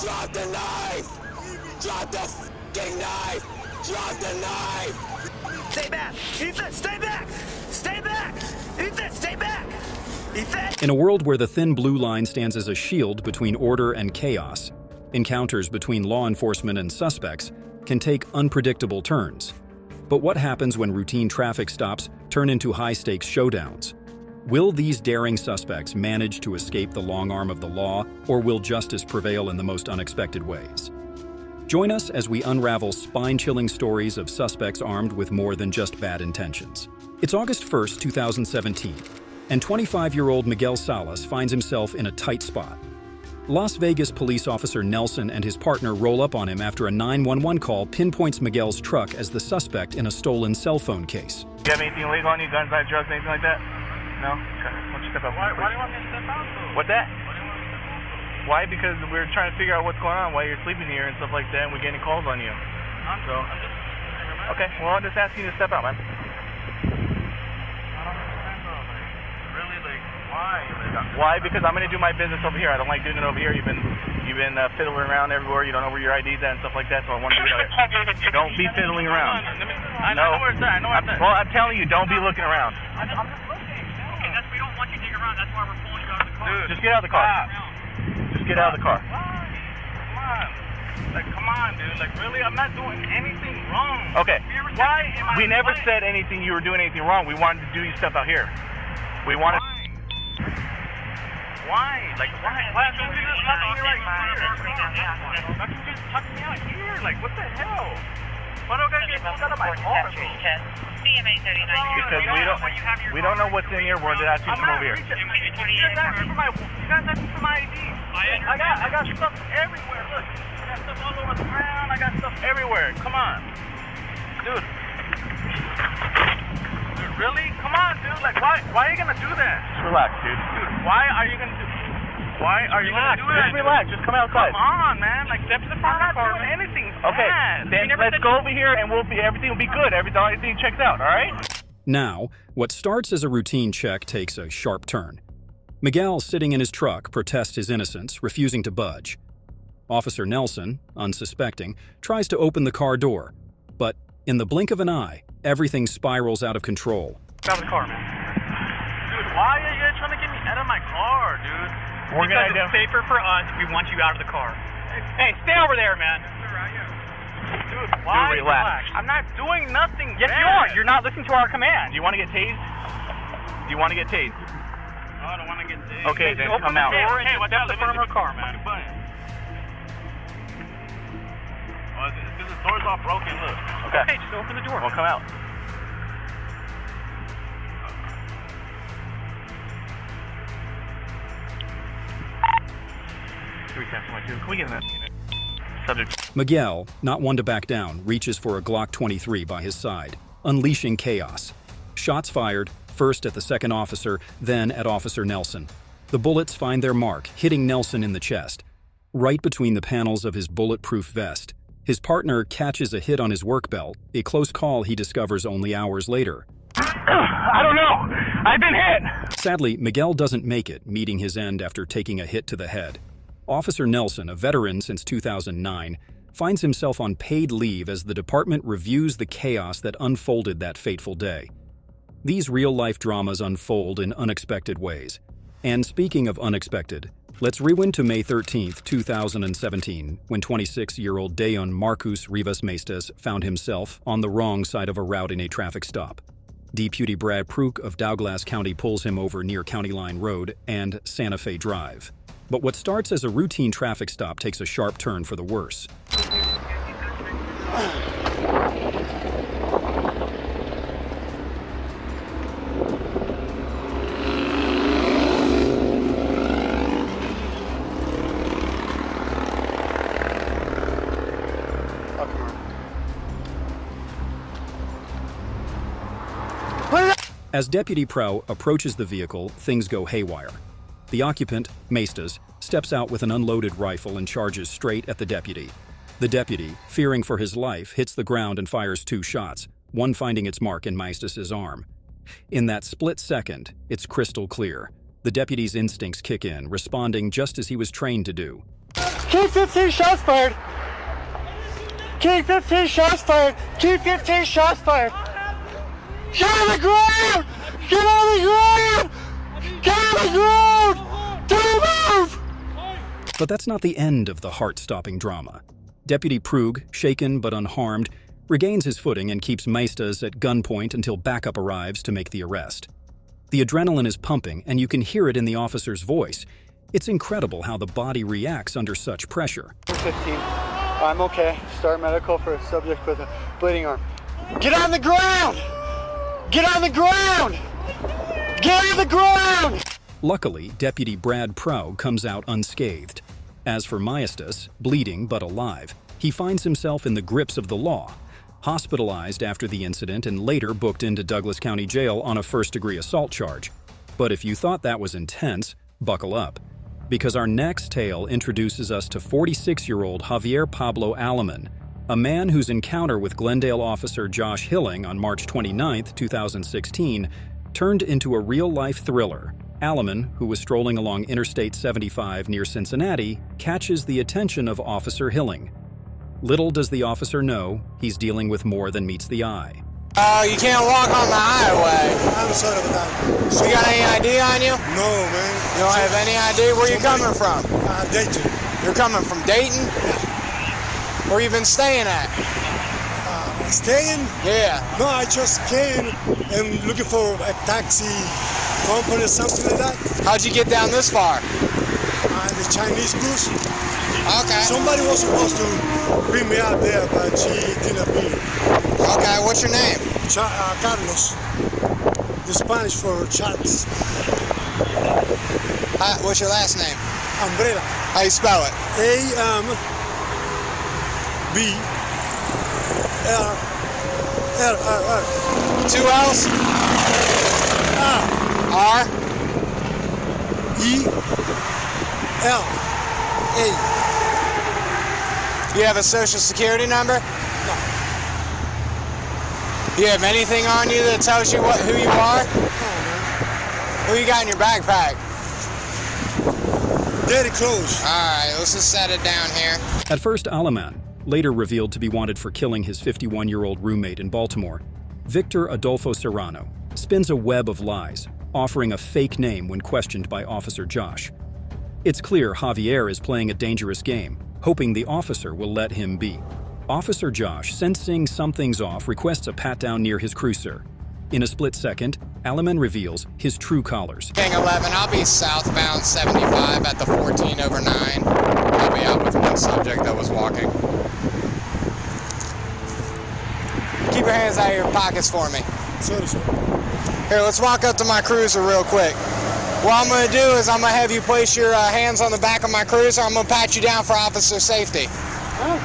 Drop the knife! Drop the f***ing knife! Drop the knife! Stay back! Ethan, stay back! Stay back! Ethan, stay back! Ethan! In a world where the thin blue line stands as a shield between order and chaos, encounters between law enforcement and suspects can take unpredictable turns. But what happens when routine traffic stops turn into high-stakes showdowns? Will these daring suspects manage to escape the long arm of the law, or will justice prevail in the most unexpected ways? Join us as we unravel spine-chilling stories of suspects armed with more than just bad intentions. It's August 1st, 2017, and 25-year-old Miguel Salas finds himself in a tight spot. Las Vegas police officer Nelson and his partner roll up on him after a 911 call pinpoints Miguel's truck as the suspect in a stolen cell phone case. Do you have anything illegal on you? Guns, knives, drugs, anything like that? No? Okay. Why don't you step up? Why do you want me to step out, though? What's that? Why do you want me to step out, though? Why? Because we're trying to figure out what's going on, why you're sleeping here and stuff like that, and we're getting calls on you. I'm just Okay, well, I'm just asking you to step out, man. I don't understand, though. Like, really, like, why? Like, Why? Because I'm going to do my business over here. I don't like doing it over here. You've been fiddling around everywhere. You don't know where your ID's at and stuff like that, so I want to do it out here. Don't be fiddling around. I know where it's at. I know where it's at. Well, I'm telling you, don't be looking around. I'm just looking. Okay, we don't want you digging around. That's why we're pulling you out of the car. Dude, Just get out of the car. Just get out of the car. Come on. Like, come on, dude. Like, really? I'm not doing anything wrong. Okay. Why am I... We never said anything you were doing anything wrong. We wanted to do your stuff out here. We wanted... Why? Like, why? Why can't you just tuck me right here? Why can't you just tuck me out here? Like, what the hell? Why do I gotta get pulled out of my car? Because we don't know what's in here. We're going to ask you to come over here. You guys asked me for my ID. I got stuff everywhere. Look, I got stuff all over the ground. I got stuff everywhere. Come on, dude. Dude, really? Come on, dude. Like, why are you gonna do that? Just relax, dude. Dude, why are you gonna do? Why are you gonna do that? Just relax. Just come outside. Come on, man. Like, step to the front of the car. I'm not doing anything. Okay, bad. then let's go over here and everything will be good. Everything checks out, all right? Now, what starts as a routine check takes a sharp turn. Miguel, sitting in his truck, protests his innocence, refusing to budge. Officer Nelson, unsuspecting, tries to open the car door, but in the blink of an eye, everything spirals out of control. Get out of the car, man. Dude, why are you guys trying to get me out of my car, dude? Because it's safer for us if we want you out of the car. Hey, stay over there, man. Dude, why? Dude, relax. I'm not doing nothing Yes, bad. you are. You're not listening to our command. Do you want to get tased? Do you want to get tased? No, I don't want to get tased. Okay, then Open come the out. door and step to the front of our car, man. This door's all broken, look. Okay. Hey, just open the door. Well, come out. Can we get in that? Subject. Miguel, not one to back down, reaches for a Glock 23 by his side, unleashing chaos. Shots fired, first at the second officer, then at Officer Nelson. The bullets find their mark, hitting Nelson in the chest, right between the panels of his bulletproof vest. His partner catches a hit on his work belt, a close call he discovers only hours later. I don't know. I've been hit. Sadly, Miguel doesn't make it, meeting his end after taking a hit to the head. Officer Nelson, a veteran since 2009, finds himself on paid leave as the department reviews the chaos that unfolded that fateful day. These real-life dramas unfold in unexpected ways. And speaking of unexpected, let's rewind to May 13, 2017, when 26-year-old Dayon Marcus Rivas Maestas found himself on the wrong side of a route in a traffic stop. Deputy Brad Prook of Douglas County pulls him over near County Line Road and Santa Fe Drive. But what starts as a routine traffic stop takes a sharp turn for the worse. As Deputy Pro approaches the vehicle, things go haywire. The occupant, Maestas, steps out with an unloaded rifle and charges straight at the deputy. The deputy, fearing for his life, hits the ground and fires 2 shots, one finding its mark in Maestas' arm. In that split second, it's crystal clear. The deputy's instincts kick in, responding just as he was trained to do. Keep 15 shots fired. Keep 15 shots fired. Keep 15 shots fired. Get on the ground! Get on the ground! Get on the ground! Don't move! But that's not the end of the heart-stopping drama. Deputy Prug, shaken but unharmed, regains his footing and keeps Maestas at gunpoint until backup arrives to make the arrest. The adrenaline is pumping, and you can hear it in the officer's voice. It's incredible how the body reacts under such pressure. 15. I'm okay. Start medical for a subject with a bleeding arm. Get on the ground! Get on the ground! Get on the ground! Luckily, Deputy Brad Prow comes out unscathed. As for Maestas, bleeding but alive, he finds himself in the grips of the law, hospitalized after the incident and later booked into Douglas County Jail on a first-degree assault charge. But if you thought that was intense, buckle up, because our next tale introduces us to 46-year-old Javier Pablo Aleman, a man whose encounter with Glendale officer Josh Hilling on March 29, 2016, turned into a real-life thriller. Aleman, who was strolling along Interstate 75 near Cincinnati, catches the attention of Officer Hilling. Little does the officer know, he's dealing with more than meets the eye. You can't walk on the highway. I'm sorry about that. So you got any ID on you? No, man. You don't have any ID? Where you coming from? Dayton. You're coming from Dayton? Where you been staying at? Staying? Yeah. No, I just came and looking for a taxi company or something like that. How'd you get down this far? The Chinese bus. Okay. Somebody was supposed to bring me out there, but she didn't appear. Okay, what's your name? Carlos. The Spanish for Charles. What's your last name? Umbrella. How you spell it? A-M-B-L-L-R. 2 L's? R? E-L-A. You have a social security number? No. You have anything on you that tells you who you are? No, man. Who you got in your backpack? Dirty clothes. Alright, let's just set it down here. At first, Aleman, later revealed to be wanted for killing his 51-year-old roommate in Baltimore, Victor Adolfo Serrano, spins a web of lies, offering a fake name when questioned by Officer Josh. It's clear Javier is playing a dangerous game, hoping the officer will let him be. Officer Josh, sensing something's off, requests a pat-down near his cruiser. In a split second, Aleman reveals his true colors. King 11, I'll be southbound 75 at the 14 over 9. I'll be out with one subject that was walking. Keep your hands out of your pockets for me. Sorry, sir. Here, let's walk up to my cruiser real quick. What I'm going to do is I'm going to have you place your hands on the back of my cruiser. I'm going to pat you down for officer safety. Oh.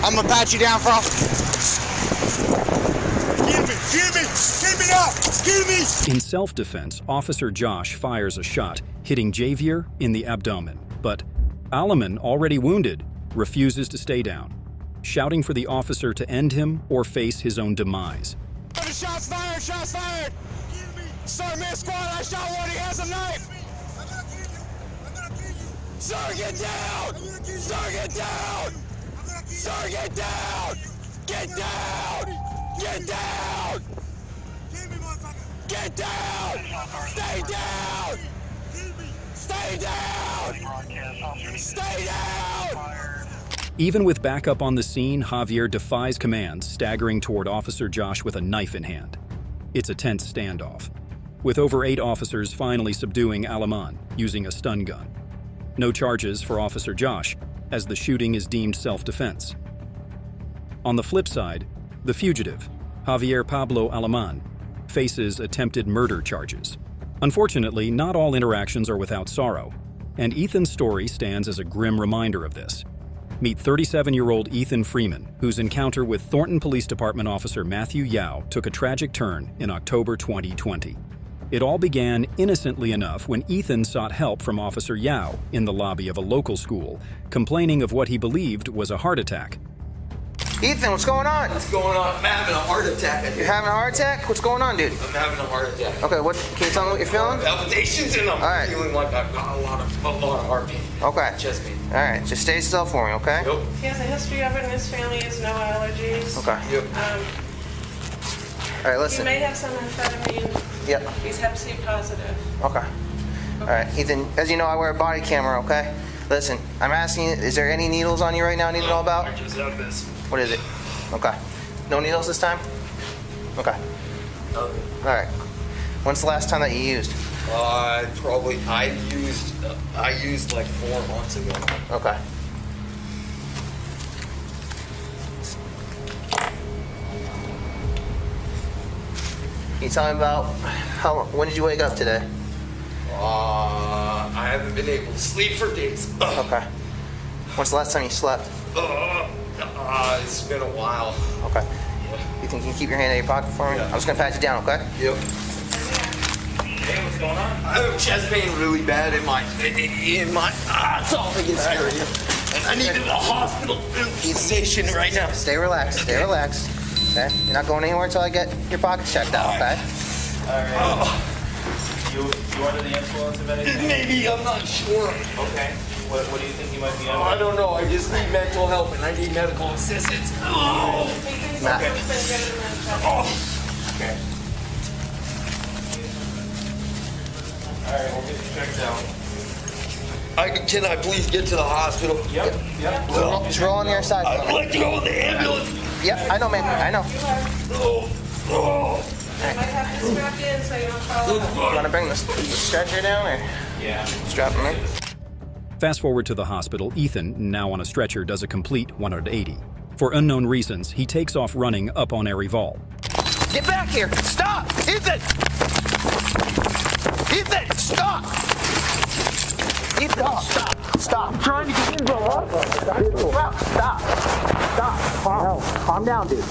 I'm going to pat you down for Give me up! Give me! In self-defense, Officer Josh fires a shot, hitting Javier in the abdomen. But Aleman, already wounded, refuses to stay down, shouting for the officer to end him or face his own demise. Shots fired! Shots fired! Sir, man, squad, I shot one. He has a knife. I'm gonna kill you. I'm gonna kill you. Sir, get down! Sir, get down! Sir, get down! Get down! Get down! Kill me, motherfucker. Get down! Stay down! Kill me. Stay down! Stay down! Even with backup on the scene, Javier defies commands, staggering toward Officer Josh with a knife in hand. It's a tense standoff, with over 8 officers finally subduing Aleman using a stun gun. No charges for Officer Josh, as the shooting is deemed self-defense. On the flip side, the fugitive, Javier Pablo Aleman, faces attempted murder charges. Unfortunately, not all interactions are without sorrow, and Ethan's story stands as a grim reminder of this. Meet 37-year-old Ethan Freeman, whose encounter with Thornton Police Department officer Matthew Yao took a tragic turn in October 2020. It all began innocently enough when Ethan sought help from Officer Yao in the lobby of a local school, complaining of what he believed was a heart attack. Ethan, what's going on? What's going on? I'm having a heart attack. You're having a heart attack? What's going on, dude? I'm having a heart attack. Okay, what? Can you tell me what you're feeling? Palpitations, and I'm feeling like I've got a lot of heart pain. Okay. Chest pain. All right, just stay still for me, okay? Yep. He has a history of it in his family. He has no allergies. Okay. Yep. All right, He listen. may have some amphetamine. Yep. He's Hep C positive. Okay. All right, Ethan, as you know, I wear a body camera, okay? Listen, I'm asking you, is there any needles on you right now I need to know about? I just have this. What is it? Okay. No needles this time? Okay. All right. When's the last time that you used? I used like 4 months ago. Okay. Can you tell me about when did you wake up today? I haven't been able to sleep for days. Okay. When's the last time you slept? It's been a while. Okay. You think you can keep your hand in your pocket for me? Yeah. I'm just gonna pat you down, okay? Yep. Hey, what's going on? I have chest pain really bad in my esophagus area. And I need to the hospital station right now. Stay relaxed. Stay relaxed. Okay? You're not going anywhere until I get your pockets checked out, okay? Alright. You under the influence of anything? Maybe, I'm not sure. Okay. What do you think you might be under? I don't know. I just need mental help and I need medical assistance. Oh. Okay. Okay. Alright, we'll get you checked out. Can I please get to the hospital? Yep. Just roll on the other side. I'd like to go with the ambulance. Yep, I know, man. I know. I might have to strap you in so you don't fall You out. want to bring the stretcher down or Yeah. strap him in? Fast forward to the hospital, Ethan, now on a stretcher, does a complete 180. For unknown reasons, he takes off running up on Erival. Get back here! Stop! Ethan! Ethan, stop! Ethan, stop! Stop! I'm trying to get in, bro. Stop! Calm down, dude.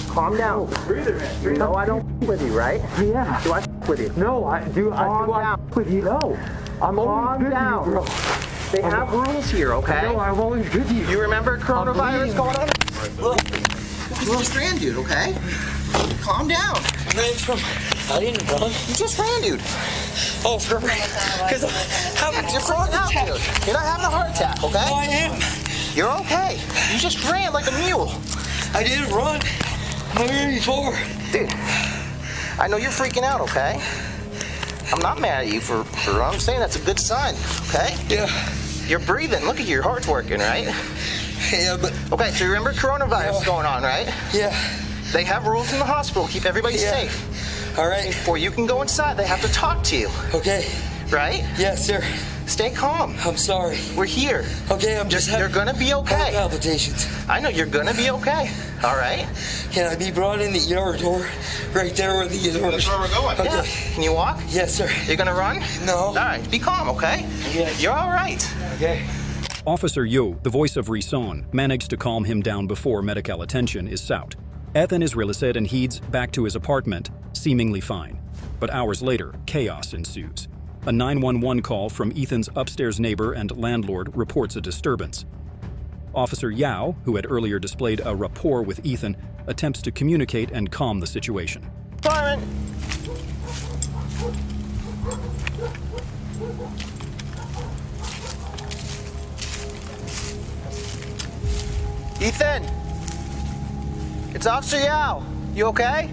Calm down. Breather, man. Breather. No, I don't with you, right? Yeah. Do I with you? No, I do. Calm I down. with you. No. I'm always good to you, bro. They have rules here, okay? No, I'm always good to you. You remember coronavirus going on? Look, you just ran, dude, okay? Calm down. I didn't run. You just ran, dude. Oh, for because You're throwing out, dude. You're not having a heart attack, okay? I am. You're okay. You just ran like a mule. I didn't run. I ran before. Dude, I know you're freaking out, okay? I'm not mad at you for I'm saying that's a good sign, okay? Yeah. You're breathing. Look at your heart's working, right? Yeah, but Okay, so you remember coronavirus going on, right? yeah. They have rules in the hospital. Keep everybody Yeah. safe. All right. Before you can go inside, they have to talk to you, Okay. right? Yes, sir. Stay calm. I'm sorry. We're here. Okay, I'm just You're gonna be having okay. palpitations. I know you're gonna be okay. All right? Can I be brought in the ER door? Right there where the ER. That's where we're going. Okay. Yeah. Can you walk? Yes, sir. You're gonna run? No. All right. Be calm, okay? Yes. You're all right. Okay. Officer Yo, the voice of Rison, managed to calm him down before medical attention is sought. Ethan is released and heads back to his apartment, seemingly fine. But hours later, chaos ensues. A 911 call from Ethan's upstairs neighbor and landlord reports a disturbance. Officer Yao, who had earlier displayed a rapport with Ethan, attempts to communicate and calm the situation. Fireman! Ethan! It's Officer Yao. You okay?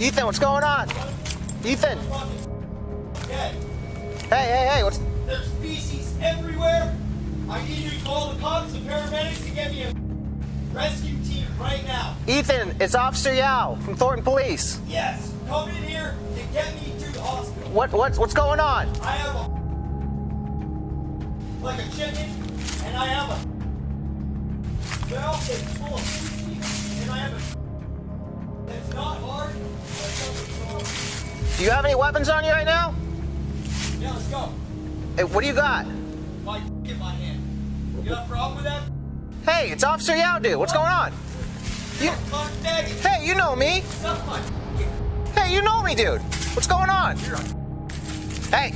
Ethan, what's going on? Ethan! Hey, what's... There's feces everywhere. I need you to call the cops and paramedics to get me a rescue team right now. Ethan, it's Officer Yao from Thornton Police. Yes, come in here and get me to the hospital. What's going on? I have like a chicken, and I have a well, it's full of feces, and I have a. It's not hard. Do you have any weapons on you right now? Yeah, let's go. Hey, what do you got? My in my hand. You got a problem with that? Hey, it's Officer Yao, dude. What's going on? Hey, you know me. Hey, you know me, dude. What's going on? Hey,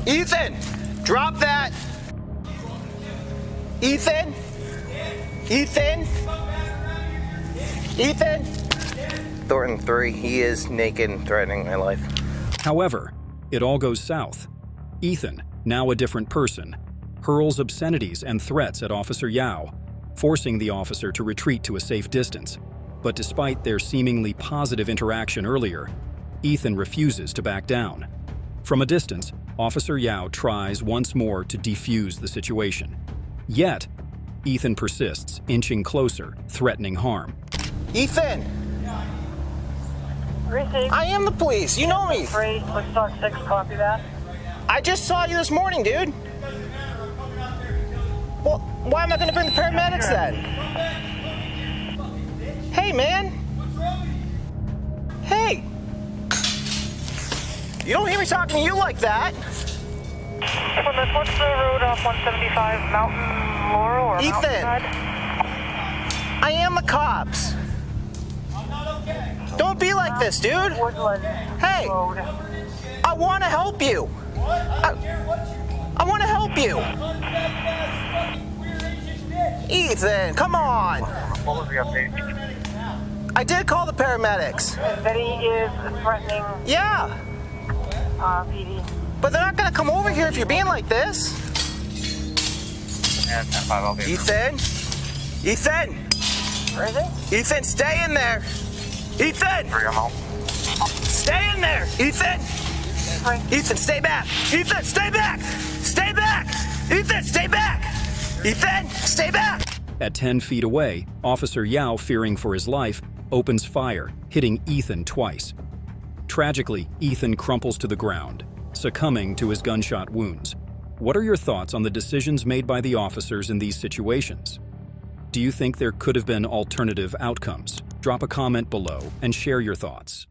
Ethan. Drop that. Ethan? Ethan? Ethan? Thornton 3, he is naked and threatening my life. However, it all goes south. Ethan, now a different person, hurls obscenities and threats at Officer Yao, forcing the officer to retreat to a safe distance. But despite their seemingly positive interaction earlier, Ethan refuses to back down. From a distance, Officer Yao tries once more to defuse the situation. Yet, Ethan persists, inching closer, threatening harm. Ethan! I am the police, you know me! 3, Woodstock 6, copy that. I just saw you this morning, dude. Well, why am I gonna bring the paramedics then? Hey, man! Hey! You don't hear me talking to you like that! What's the road off 175, Mountain Laurel or Ethan! Mountainside? I am the cops! Don't be like this, dude! Woodland Hey! Road. I want to help you! I want to help you! Ethan, come on! What was the update? I did call the paramedics. That he is threatening Yeah, PD. but they're not gonna come over here if you're being like this. And 10-5, I'll be Ethan? Ethan? Where is he? Ethan, stay in there! Ethan! 3, I'm home. Stay in there! Ethan! Ethan, stay back! Ethan, stay back! Stay back! Ethan, stay back! Ethan, stay back! At 10 feet away, Officer Yao, fearing for his life, opens fire, hitting Ethan twice. Tragically, Ethan crumples to the ground, succumbing to his gunshot wounds. What are your thoughts on the decisions made by the officers in these situations? Do you think there could have been alternative outcomes? Drop a comment below and share your thoughts.